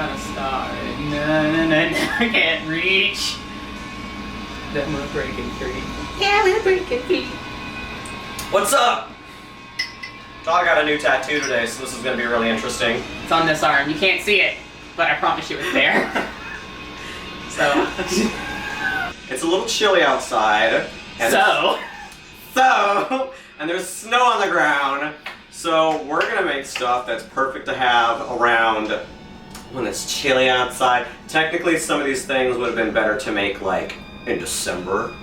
gotta stop it. No, I can't reach. Then we're breaking free. Yeah, we're breaking free. What's up? Dog got a new tattoo today, so this is gonna be really interesting. It's on this arm. You can't see it, but I promise you it's there. So. It's a little chilly outside. And and there's snow on the ground. So we're gonna make stuff that's perfect to have around when it's chilly outside. Technically, some of these things would have been better to make like in December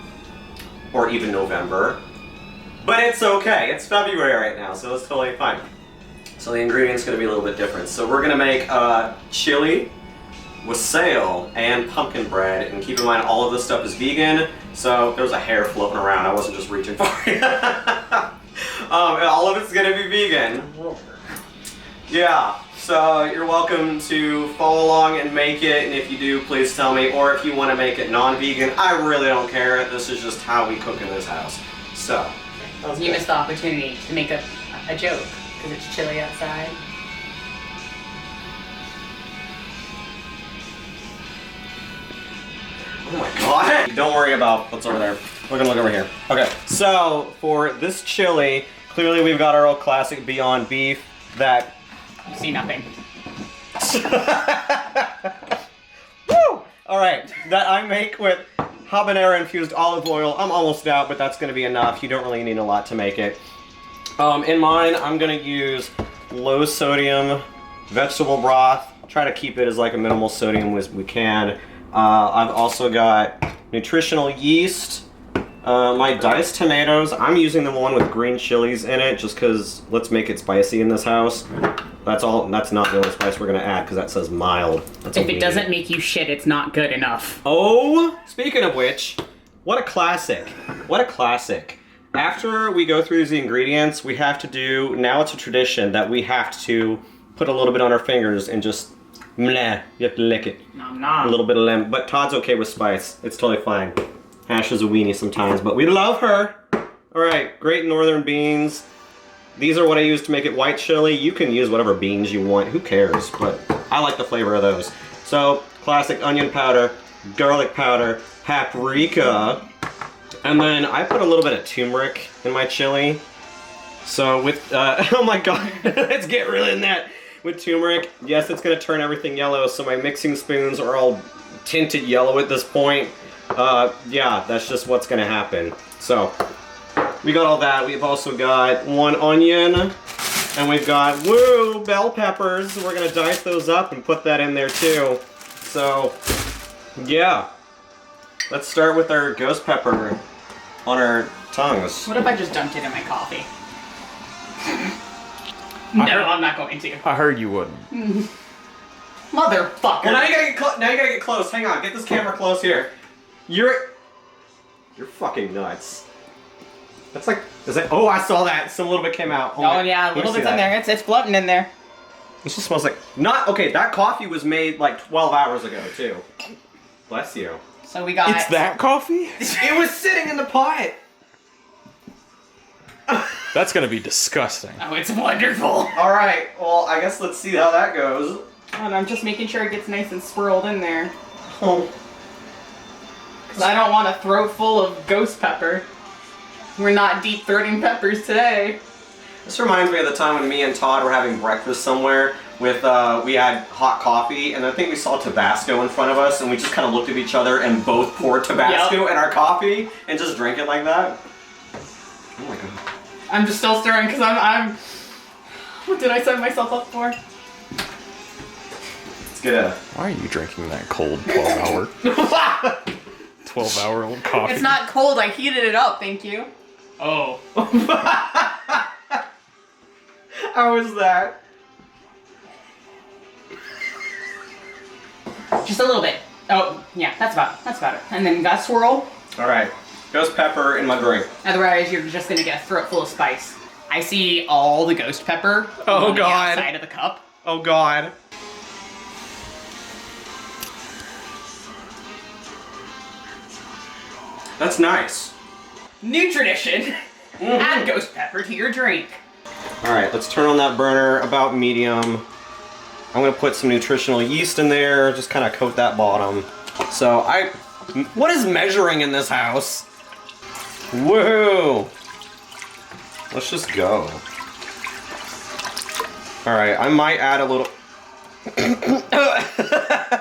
or even November. But it's okay, it's February right now, so it's totally fine. So the ingredients are gonna be a little bit different. So we're gonna make chili, wassail, and pumpkin bread. And keep in mind, all of this stuff is vegan, so there's a hair floating around. I wasn't just reaching for it. All of it's gonna be vegan. Yeah, so you're welcome to follow along and make it, and if you do, please tell me. Or if you wanna make it non-vegan, I really don't care. This is just how we cook in this house. So. You missed the opportunity to make a joke, because it's chilly outside. Oh my god. Don't worry about what's over there. We're gonna look over here. Okay, so for this chili, clearly we've got our old classic Beyond Beef that... You see nothing. Woo! Alright, that I make with habanero infused olive oil. I'm almost out, but that's gonna be enough. You don't really need a lot to make it. In mine, I'm gonna use low sodium vegetable broth. I'll try to keep it as like a minimal sodium as we can. I've also got nutritional yeast. My diced tomatoes, I'm using the one with green chilies in it just because let's make it spicy in this house. That's all. That's not the only spice we're gonna add because that says mild. That's if it doesn't make you shit, it's not good enough. Oh, speaking of which, what a classic. What a classic. After we go through the ingredients, we have to do, now it's a tradition that we have to put a little bit on our fingers and just, meh, you have to lick it. Nom nom. A little bit of lemon, but Todd's okay with spice. It's totally fine. Ash is a weenie sometimes, but we love her. All right, great northern beans. These are what I use to make it white chili. You can use whatever beans you want, who cares? But I like the flavor of those. So, classic onion powder, garlic powder, paprika, and then I put a little bit of turmeric in my chili. So with, oh my god, let's get really in that. With turmeric, yes, it's gonna turn everything yellow, so my mixing spoons are all tinted yellow at this point. Yeah, that's just what's gonna happen. So, we got all that. We've also got 1 onion, and we've got, woo, bell peppers. We're gonna dice those up and put that in there too. So, yeah. Let's start with our ghost pepper on our tongues. What if I just dumped it in my coffee? No, I'm not going to. I heard you wouldn't. Motherfucker. Well, now you gotta get close. Hang on, get this camera close here. You're fucking nuts. That's like, is it? Oh, I saw that. Some little bit came out. Oh yeah, a little bit's in there. It's floating in there. This just smells like, not, okay, that coffee was made like 12 hours ago too. Bless you. So we got... It's that coffee? It was sitting in the pot. That's gonna be disgusting. Oh, it's wonderful. All right, well, I guess let's see how that goes. And I'm just making sure it gets nice and swirled in there. Oh. Because I don't want a throat full of ghost pepper. We're not deep throating peppers today. This reminds me of the time when me and Todd were having breakfast somewhere with, we had hot coffee, and I think we saw Tabasco in front of us, and we just kind of looked at each other and both poured Tabasco in our coffee and just drank it like that. Oh my god. I'm just still stirring because I'm... What did I sign myself up for? Let's get a... Why are you drinking that cold 12-hour? 12-hour old coffee? It's not cold, I heated it up, thank you. Oh. How was that? Just a little bit. Oh, yeah, that's about it. And then you got a swirl. Alright. Ghost pepper in my drink. Otherwise, you're just gonna get a throat full of spice. I see all the ghost pepper on the outside of the cup. Oh god. That's nice. New tradition. Add ghost pepper to your drink. Alright, let's turn on that burner about medium. I'm gonna put some nutritional yeast in there, just kind of coat that bottom. So what is measuring in this house? Woohoo! Let's just go. All right, I might add a little.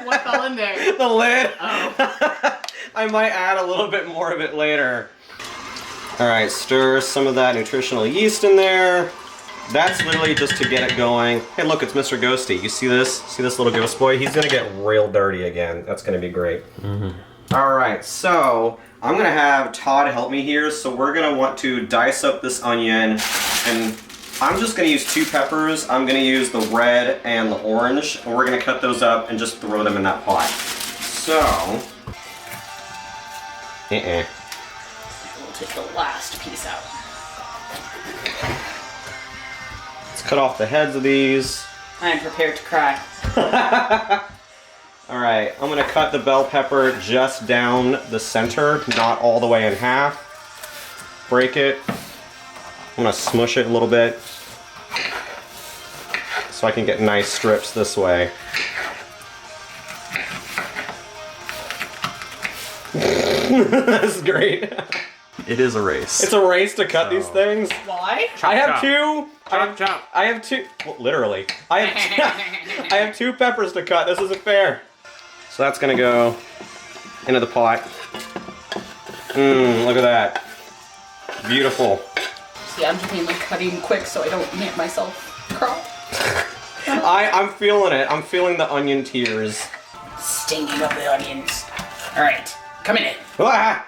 What fell in there? The lid. Oh. I might add a little bit more of it later. All right, stir some of that nutritional yeast in there. That's literally just to get it going. Hey, look, it's Mr. Ghosty. You see this? See this little ghost boy? He's gonna get real dirty again. That's gonna be great. All right, so I'm gonna have Todd help me here. So we're gonna want to dice up this onion, and I'm just gonna use 2 peppers. I'm gonna use the red and the orange, and we're gonna cut those up and just throw them in that pot. So, We'll take the last piece out. let's cut off the heads of these. I'm prepared to cry. All right, I'm gonna cut the bell pepper just down the center, not all the way in half. Break it. I'm gonna smush it a little bit so I can get nice strips this way. That's great. It is a race. It's a race to cut these things. Why? I have chop. 2. Chop, chop. I have 2. Well, literally. I have 2 peppers to cut. This isn't fair. So that's gonna go into the pot. Look at that. Beautiful. See, I'm just mainly cutting quick so I don't make myself crawl. I'm feeling it. I'm feeling the onion tears. Stinging up the onions. All right, come in it. Ah!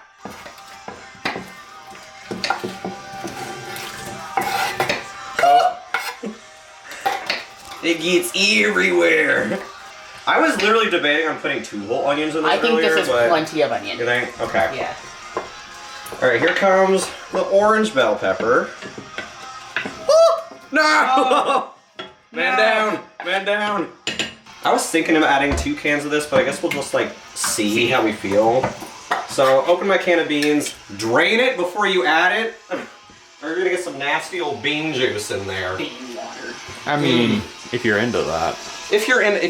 It gets everywhere. I was literally debating on putting 2 whole onions in this I think earlier, this is but plenty of onion. you think? Okay. Yeah. All right, here comes the orange bell pepper. No! Oh. Man down, man down. I was thinking of adding 2 cans of this, but I guess we'll just like see how we feel. So open my can of beans, drain it before you add it, or you're gonna get some nasty old bean juice in there. Bean water. I mean, if you're into that. If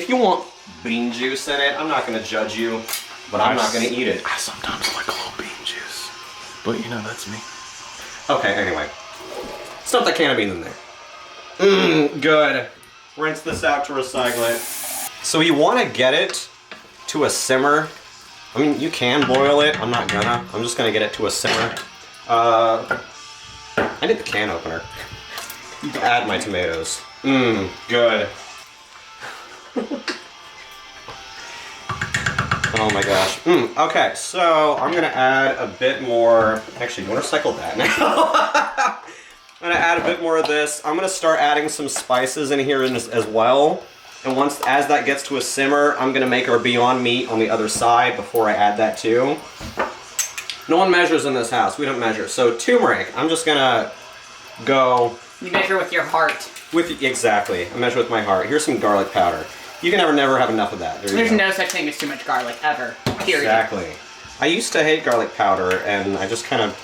you want bean juice in it, I'm not gonna judge you, but I'm not gonna eat it. I sometimes like a little bean juice. But you know, that's me. Okay, anyway. Stuff that can of beans in there. Good. Rinse this out to recycle it. So you want to get it to a simmer. I mean, you can boil it. I'm not gonna. I'm just gonna get it to a simmer. I need the can opener. Add my tomatoes. Good. Oh my gosh. Okay, so I'm gonna add a bit more. Actually, you want to recycle that now? I'm gonna add a bit more of this. I'm gonna start adding some spices in here as well. And as that gets to a simmer, I'm gonna make our Beyond Meat on the other side before I add that too. No one measures in this house. We don't measure. So turmeric, I'm just gonna go. You measure with your heart. Exactly. I measure with my heart. Here's some garlic powder. You can never have enough of that. There's no such thing as too much garlic ever. Period. Exactly. I used to hate garlic powder, and I just kind of.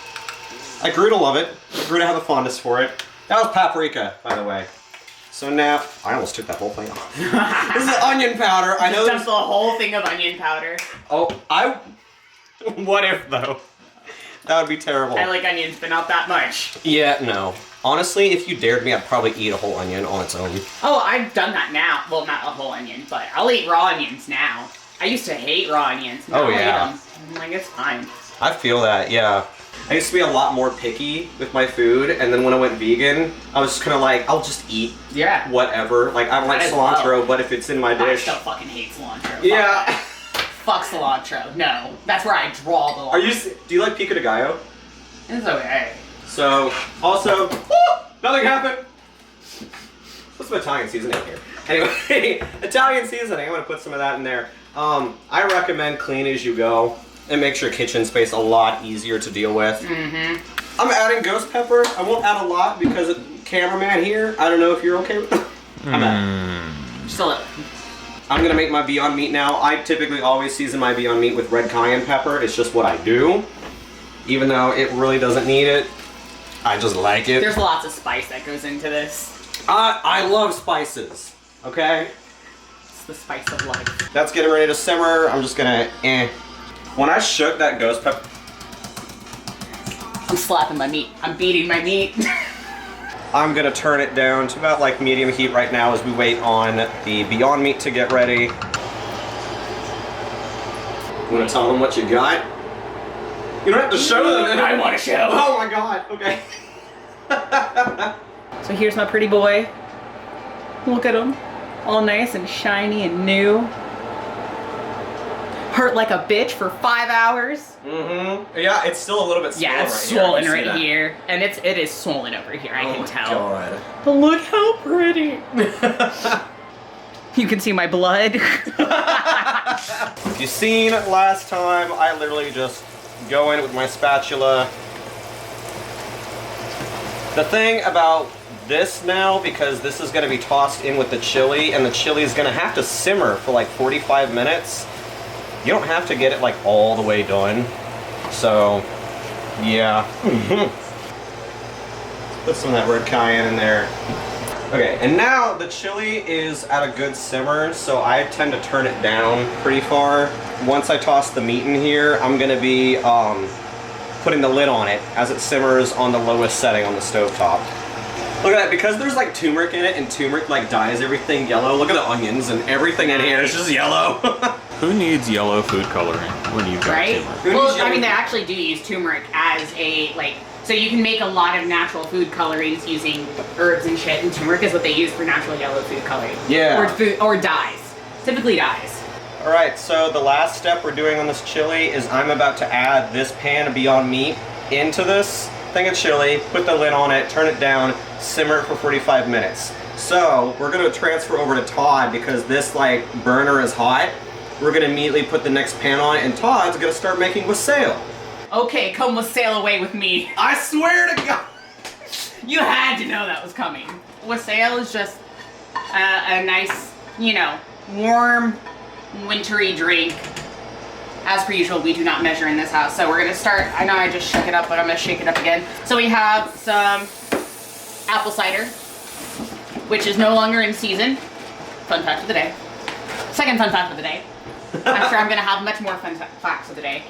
I grew to love it. I grew to have a fondness for it. That was paprika, by the way. So now, I almost took that whole thing off. This is onion powder. I know. Dump the whole thing of onion powder. Oh, what if though? That would be terrible. I like onions, but not that much. Yeah, no. Honestly, if you dared me, I'd probably eat a whole onion on its own. Oh, I've done that now. Well, not a whole onion, but I'll eat raw onions now. I used to hate raw onions. Now Oh, yeah. I eat them. I'm like, it's fine. I feel that, yeah. I used to be a lot more picky with my food, and then when I went vegan, I was just kind of like, I'll just eat whatever. Like, I like cilantro, but if it's in my I dish... still fucking hate cilantro. Yeah. Fuck cilantro. No. That's where I draw the line. Do you like pico de gallo? It's okay. So, also... nothing happened! Put some Italian seasoning here. Anyway, Italian seasoning, I'm gonna put some of that in there. I recommend clean as you go. It makes your kitchen space a lot easier to deal with. Mm-hmm. I'm adding ghost pepper. I won't add a lot because cameraman here, I don't know if you're okay with that. I'm adding. Just a little. I'm gonna make my Beyond Meat now. I typically always season my Beyond Meat with red cayenne pepper. It's just what I do. Even though it really doesn't need it, I just like it. There's lots of spice that goes into this. I love spices, okay? the spice of life. That's getting ready to simmer. I'm just gonna, When I shook that ghost pepper, I'm slapping my meat. I'm beating my meat. I'm gonna turn it down to about like medium heat right now as we wait on the Beyond Meat to get ready. You wanna tell them what you got? You don't have to show them. I want to show. Oh my god, okay. So here's my pretty boy. Look at him. All nice and shiny and new. Hurt like a bitch for 5 hours. Mm-hmm. Yeah, it's still a little bit swollen. Yeah, it's swollen right here. And it is swollen over here, I can tell. God. But look how pretty. You can see my blood. If you've seen last time, I literally just go in with my spatula. The thing about this now, because this is going to be tossed in with the chili, and the chili is going to have to simmer for like 45 minutes, you don't have to get it like all the way done. So, yeah. Put some of that red cayenne in there. Okay, and now the chili is at a good simmer, so I tend to turn it down pretty far. Once I toss the meat in here, I'm gonna be putting the lid on it as it simmers on the lowest setting on the stovetop. Look at that, because there's like turmeric in it, and turmeric like dyes everything yellow. Look at the onions and everything in here is just yellow. Who needs yellow food coloring when you've got Right? turmeric? Well, I mean, they actually do use turmeric as a, like, so you can make a lot of natural food colorings using herbs and shit, and turmeric is what they use for natural yellow food coloring. Yeah. Or dyes. Typically dyes. Alright, so the last step we're doing on this chili is I'm about to add this pan of Beyond Meat into this thing of chili, put the lid on it, turn it down, simmer it for 45 minutes. So, we're going to transfer over to Todd because this like burner is hot. We're going to immediately put the next pan on it, and Todd's going to start making wassail. Okay, come wassail away with me. I swear to God! You had to know that was coming. Wassail is just a nice, you know, warm, wintry drink. As per usual, we do not measure in this house. So we're gonna start, I know I just shook it up, but I'm gonna shake it up again. So we have some apple cider, which is no longer in season. Fun fact of the day. Second fun fact of the day. I'm sure I'm gonna have much more fun facts of the day.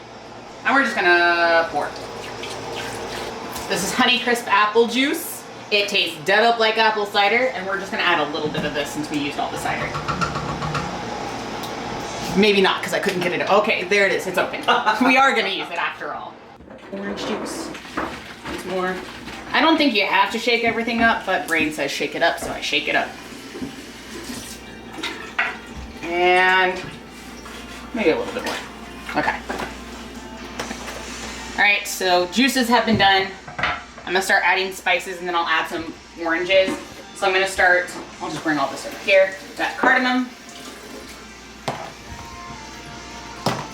And we're just gonna pour. This is Honeycrisp apple juice. It tastes dead up like apple cider, and we're just gonna add a little bit of this since we used all the cider. Maybe not, because I couldn't get it. Okay, there it is. It's open. We are gonna use it after all. Orange juice. It's more. I don't think you have to shake everything up, but Brain says shake it up, so I shake it up. And maybe a little bit more. Okay. Alright, so juices have been done. I'm gonna start adding spices, and then I'll add some oranges. So I'm gonna start, I'll just bring all this over here. Got cardamom,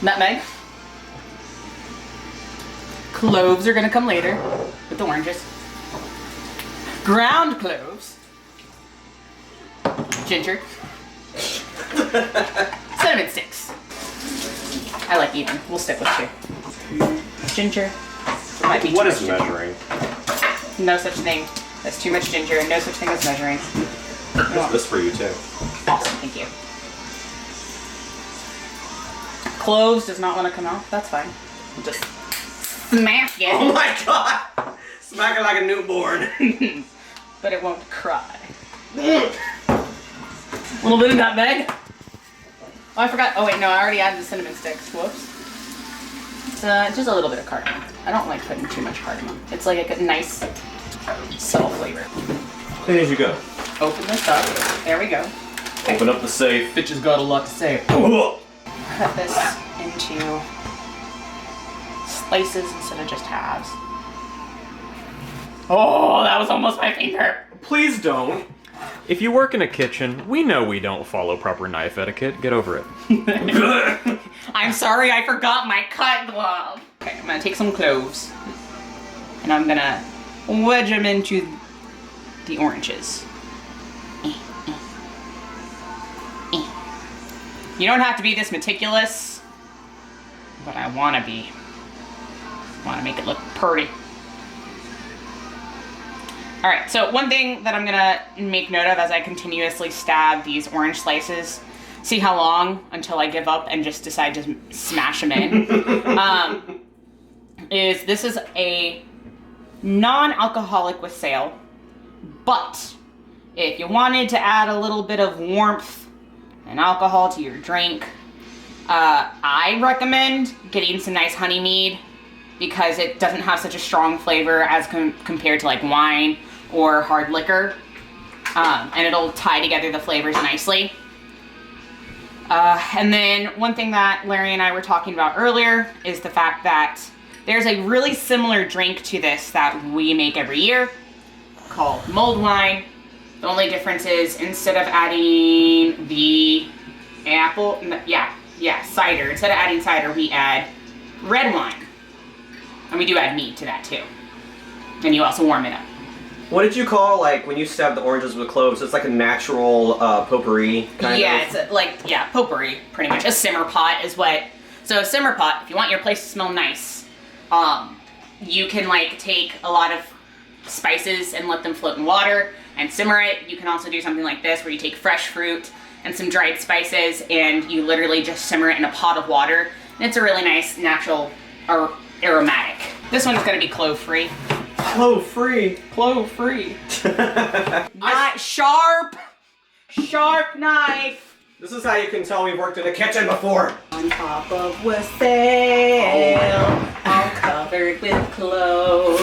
nutmeg, cloves are gonna come later with the oranges, ground cloves, ginger, cinnamon sticks. I like even. We'll stick with 2. Ginger. Might be What too is much ginger. measuring? No such thing. That's too much ginger, and no such thing as measuring. There's this for you too. Awesome, thank you. Cloves does not want to come out. That's fine. We'll just smack it. Oh my God! Smack it like a newborn. But it won't cry. A little bit of nutmeg. Oh, I forgot. Oh wait, no, I already added the cinnamon sticks. Whoops. It's just a little bit of cardamom. I don't like putting too much cardamom. It's like a nice, subtle flavor. Clean as you go. Open this up. There we go. Okay. Open up the safe. Bitch has got a lot to say. Cut this into slices instead of just halves. Oh, that was almost my finger. Please don't. If you work in a kitchen, we know we don't follow proper knife etiquette. Get over it. I'm sorry, I forgot my cut glove. Okay, I'm gonna take some cloves and I'm gonna wedge them into the oranges. You don't have to be this meticulous, but I wanna be. I wanna make it look pretty. All right, so one thing that I'm gonna make note of as I continuously stab these orange slices, see how long until I give up and just decide to smash them in. This is a non-alcoholic wassail, but if you wanted to add a little bit of warmth and alcohol to your drink, I recommend getting some nice honey mead because it doesn't have such a strong flavor as compared to like wine or hard liquor, and it'll tie together the flavors nicely. And then one thing that Larry and I were talking about earlier is the fact that there's a really similar drink to this that we make every year called mulled wine. The only difference is instead of adding the cider, instead of adding cider, we add red wine. And we do add mead to that too. And you also warm it up. What did you call, like, when you stab the oranges with cloves? It's like a natural potpourri kind of? Yeah, it's potpourri, pretty much. A simmer pot is what... So a simmer pot, if you want your place to smell nice, you can, like, take a lot of spices and let them float in water and simmer it. You can also do something like this where you take fresh fruit and some dried spices and you literally just simmer it in a pot of water. And it's a really nice, natural, aromatic. This one's going to be clove-free. Clove-free. Clove-free. Not sharp knife. This is how you can tell we've worked in a kitchen before. On top of wassail, all covered with cloves.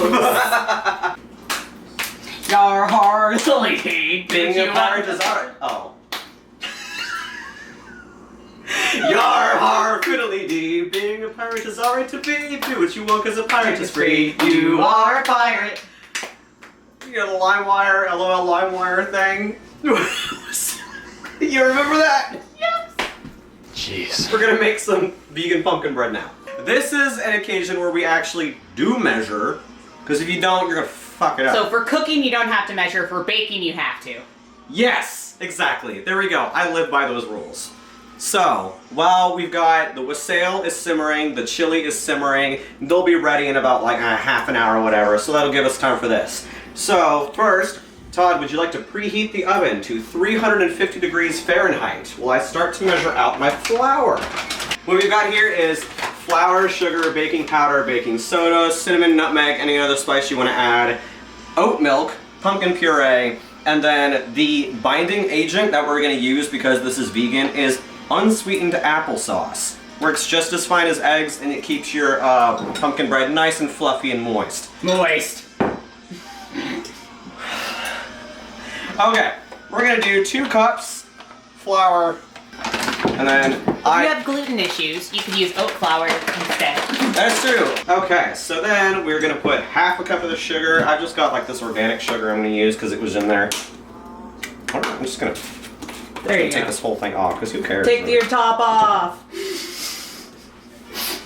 Your heart's leaking. Being a pirate is art. Oh. Your heart fiddly-dee. Being a pirate is alright to be. Do what you want cause a pirate is free. You are a pirate. You got a LimeWire, LOL LimeWire thing. You remember that? Yes. Jeez. We're gonna make some vegan pumpkin bread now. This is an occasion where we actually do measure, because if you don't, you're gonna fuck it up. So for cooking, you don't have to measure. For baking, you have to. Yes, exactly. There we go. I live by those rules. So, while we've got the wassail is simmering, the chili is simmering, they'll be ready in about like a half an hour or whatever, so that'll give us time for this. So, first, Todd, would you like to preheat the oven to 350 degrees Fahrenheit while I start to measure out my flour? What we've got here is flour, sugar, baking powder, baking soda, cinnamon, nutmeg, any other spice you want to add, oat milk, pumpkin puree, and then the binding agent that we're going to use because this is vegan is unsweetened applesauce. Works just as fine as eggs and it keeps your pumpkin bread nice and fluffy and moist. Moist. Okay, we're gonna do 2 cups flour, and then If you have gluten issues, you could use oat flour instead. That's true. Okay, so then we're gonna put half a cup of the sugar. I've just got like this organic sugar I'm gonna use because it was in there. Alright, I'm just gonna take this whole thing off because who cares? Take your top off.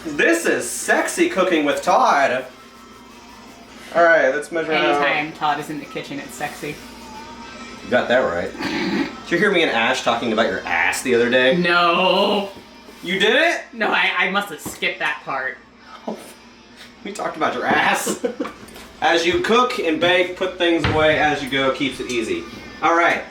This is sexy cooking with Todd. Alright, let's measure out. Anytime Todd is in the kitchen, it's sexy. You got that right. Did you hear me and Ash talking about your ass the other day? No. You did it? No, I must have skipped that part. We talked about your ass. As you cook and bake, put things away as you go, keeps it easy. Alright,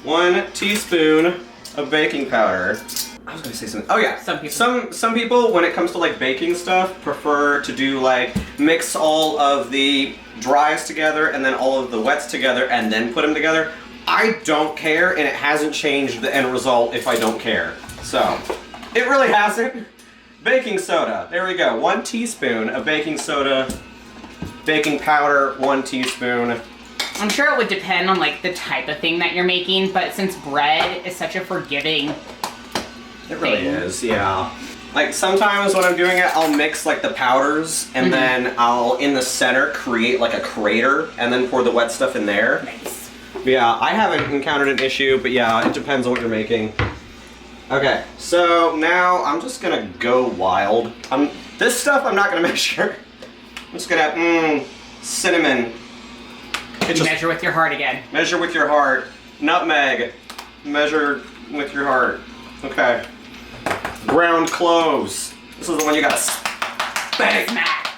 1 teaspoon of baking powder. I was gonna say something. Oh yeah, Some people. Some people, when it comes to like baking stuff, prefer to do like mix all of the dries together and then all of the wets together and then put them together. I don't care, and it hasn't changed the end result if I don't care. So, it really hasn't. Baking soda, there we go. 1 teaspoon of baking soda. Baking powder, 1 teaspoon. I'm sure it would depend on like the type of thing that you're making, but since bread is such a forgiving It really is, yeah. Like sometimes when I'm doing it, I'll mix like the powders and then I'll in the center create like a crater and then pour the wet stuff in there. Nice. Yeah, I haven't encountered an issue, but yeah, it depends on what you're making. Okay, so now I'm just gonna go wild. This stuff I'm not gonna measure. I'm just gonna cinnamon. Measure with your heart again. Measure with your heart. Nutmeg. Measure with your heart. Okay. Ground cloves. This is the one you gotta spank. Smack.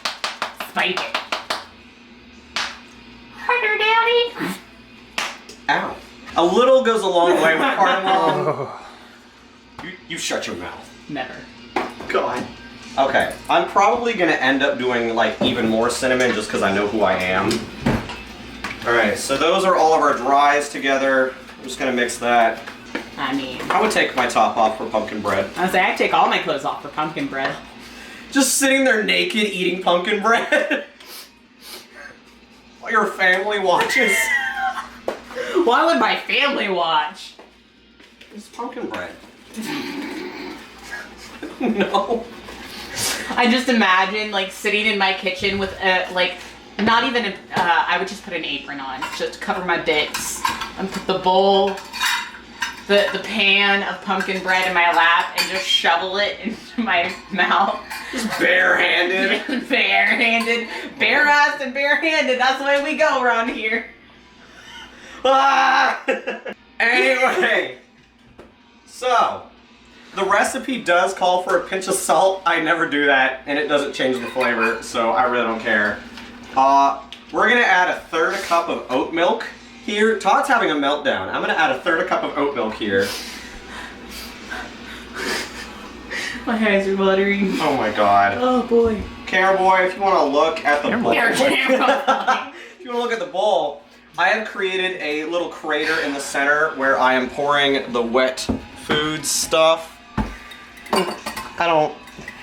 Spike it. Harder, Daddy. Ow. A little goes a long way with cardamom. You shut your mouth. Never. God. Okay, I'm probably gonna end up doing like even more cinnamon just because I know who I am. Alright, so those are all of our dries together. I'm just gonna mix that. I mean, I would take my top off for pumpkin bread. I was like, I take all my clothes off for pumpkin bread. Just sitting there naked eating pumpkin bread while your family watches. Why would my family watch? It's pumpkin bread. No. I just imagine like sitting in my kitchen with like not even a, I would just put an apron on just to cover my bits and put the bowl, the pan of pumpkin bread in my lap and just shovel it into my mouth. Just barehanded. Barehanded, bare-assed and barehanded. That's the way we go around here. Ah! Anyway, so the recipe does call for a pinch of salt. I never do that, and it doesn't change the flavor, so I really don't care. We're gonna add a 1/3 cup of oat milk here. Todd's having a meltdown. I'm gonna add a 1/3 cup of oat milk here. My eyes are watering. Oh my god. Oh boy. Camera boy, if you want to look at the bowl, Camera boy. if you want to look at the bowl, I have created a little crater in the center where I am pouring the wet food stuff. I don't.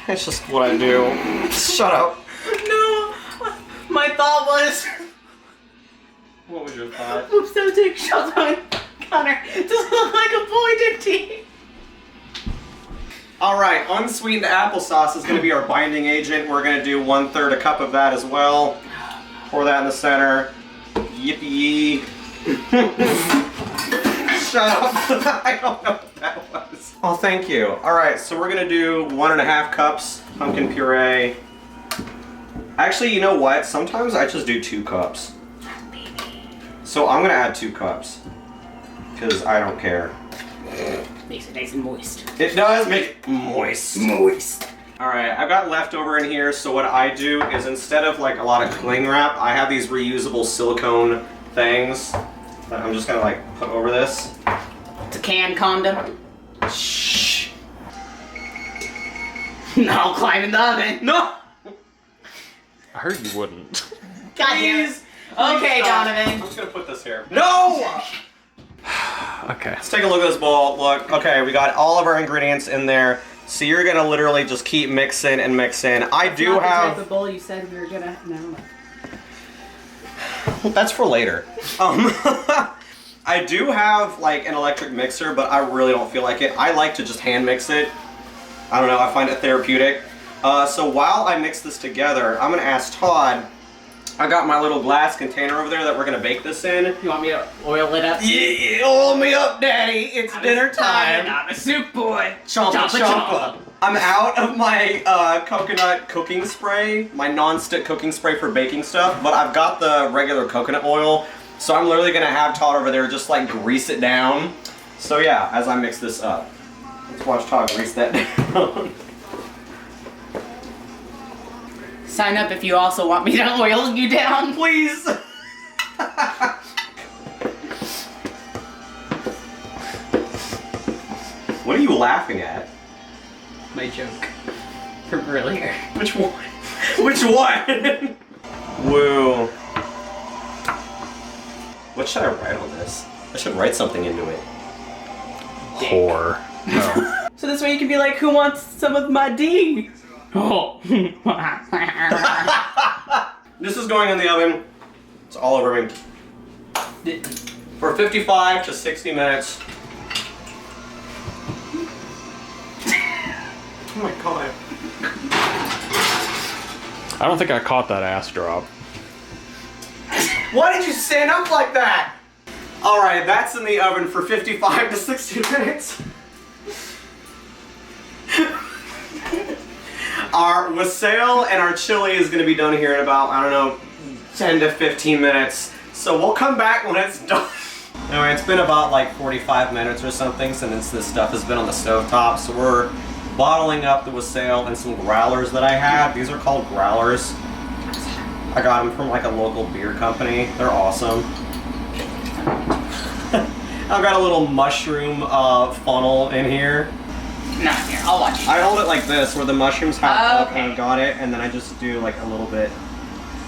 It's just what I do. Shut up. No. My thought was. What was your thought? Oops, don't take shots on Connor. It doesn't look like a boy dictate. Alright, unsweetened applesauce is going to be our binding agent. We're going to do 1/3 a cup of that as well. Pour that in the center. Yippee. Shut up. I don't know what that was. Oh, thank you. Alright, so we're going to do 1.5 cups pumpkin puree. Actually, you know what? Sometimes I just do 2 cups. So I'm going to add 2 cups. Because I don't care. Makes it nice and moist. It does make it moist. Moist. Alright, I've got leftover in here, so what I do is instead of like a lot of cling wrap, I have these reusable silicone things that I'm just gonna like put over this. It's a canned condom. Shh. No, climb in the oven. No! I heard you wouldn't. God damn it. Okay, Donovan. I'm just gonna put this here. No! Okay. Let's take a look at this bowl. Look, okay, we got all of our ingredients in there. So you're gonna literally just keep mixing and mixing. I do Not the have. type of bowl you said we were gonna. No. That's for later. I do have like an electric mixer, but I really don't feel like it. I like to just hand mix it. I don't know, I find it therapeutic. So while I mix this together, I'm gonna ask Todd. I got my little glass container over there that we're gonna bake this in. You want me to oil it up? Yeah, oil me up, Daddy. It's dinner time. I'm a soup boy. Chompa chompa. I'm out of my coconut cooking spray, my non-stick cooking spray for baking stuff, but I've got the regular coconut oil, so I'm literally gonna have Todd over there just like grease it down. So yeah, as I mix this up, let's watch Todd grease that down. Sign up if you also want me to oil you down. Please. What are you laughing at? My joke from earlier. Which one? Which one? Woo. What should I write on this? I should write something into it. Whore. No. So this way you can be like, who wants some of my D? Oh. This is going in the oven. It's all over me. For 55 to 60 minutes. Oh my god. I don't think I caught that ass drop. Why did you stand up like that? Alright, that's in the oven for 55 to 60 minutes. Our wassail and our chili is going to be done here in about, I don't know, 10 to 15 minutes. So we'll come back when it's done. Anyway, it's been about like 45 minutes or something since this stuff has been on the stovetop. So we're bottling up the wassail and some growlers that I had. These are called growlers. I got them from like a local beer company. They're awesome. I've got a little mushroom funnel in here. No, here, I'll watch you. I hold it like this, where the mushrooms have up and Okay. I've got it, and then I just do like a little bit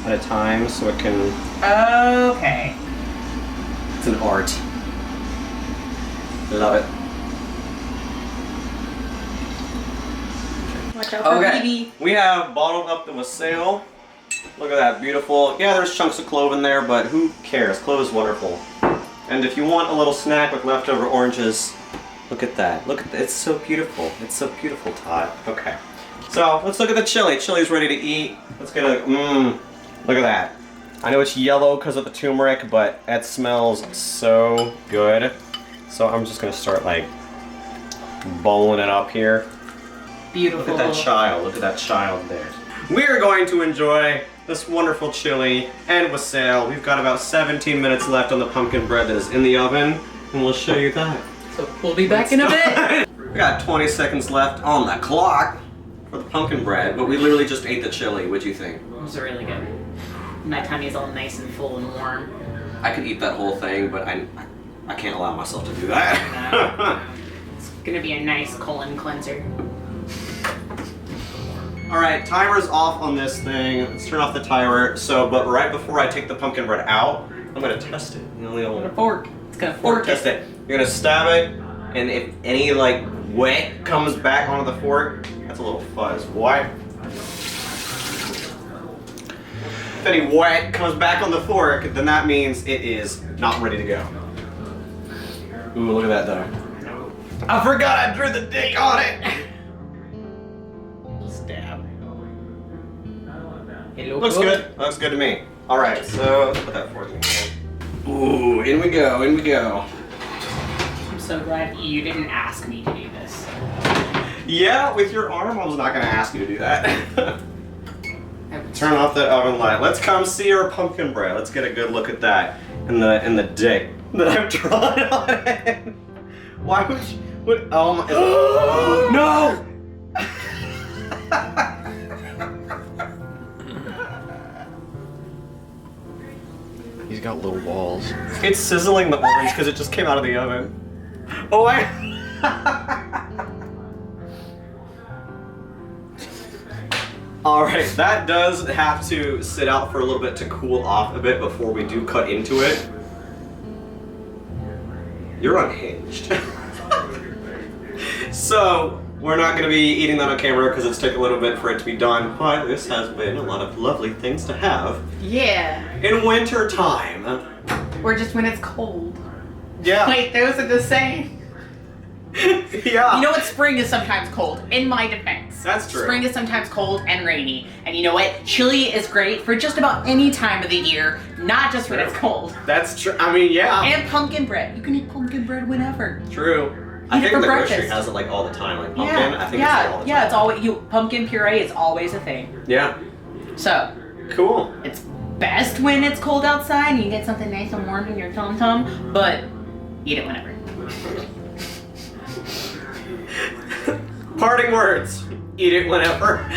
at a time so it can. Okay. It's an art. Love it. Watch out for BB. We have bottled up the wassail. Look at that, beautiful. Yeah, there's chunks of clove in there, but who cares? Clove is wonderful. And if you want a little snack with leftover oranges, look at that. Look at that. It's so beautiful. It's so beautiful, Todd. Okay. So let's look at the chili. Chili's ready to eat. Let's get a look at that. I know it's yellow because of the turmeric, but it smells so good. So I'm just gonna start like bowling it up here. Beautiful. Look at that child. Look at that child there. We're going to enjoy this wonderful chili and wassail. We've got about 17 minutes left on the pumpkin bread that is in the oven, and we'll show you that. So we'll be back in a bit. We got 20 seconds left on the clock for the pumpkin bread, but we literally just ate the chili. What'd you think? It was really good. My tummy's all nice and full and warm. I could eat that whole thing, but I can't allow myself to do that. It's gonna be a nice colon cleanser. All right, timer's off on this thing. Let's turn off the timer. But right before I take the pumpkin bread out, I'm gonna test it. You know, the old A fork. It's gonna fork test it. You're gonna stab it, and if any like wet comes back onto the fork, that's a little fuzz. Why? If any wet comes back on the fork, then that means it is not ready to go. Ooh, look at that though. I forgot I drew the dick on it. Stab. Looks good. Looks good to me. All right, so let's put that fork in. Ooh, in we go. In we go. I'm so glad you didn't ask me to do this. Yeah, with your arm, I was not gonna ask you to do that. Turn off that oven light. Let's come see our pumpkin bread. Let's get a good look at that and the dick that I've drawn on it. Why would you? Oh my! No! He's got little balls. It's sizzling the orange because it just came out of the oven. Oh, All right, that does have to sit out for a little bit to cool off a bit before we do cut into it. You're unhinged. So, we're not going to be eating that on camera because it's taken a little bit for it to be done, but this has been a lot of lovely things to have Yeah. in winter time. Or just when it's cold. Yeah. Wait, those are the same. Yeah. You know what? Spring is sometimes cold, in my defense. That's true. Spring is sometimes cold and rainy. And you know what? Chili is great for just about any time of the year, not just when it's cold. That's true. I mean, yeah. And pumpkin bread. You can eat pumpkin bread whenever. True. I Eat it think for the grocery breakfast. has it like all the time, like pumpkin. I think yeah, it's there all the time. yeah. It's always pumpkin puree is always a thing. Yeah. So Cool. it's best when it's cold outside and you get something nice and warm in your tum tum, but eat it whenever. Parting words. Eat it whenever.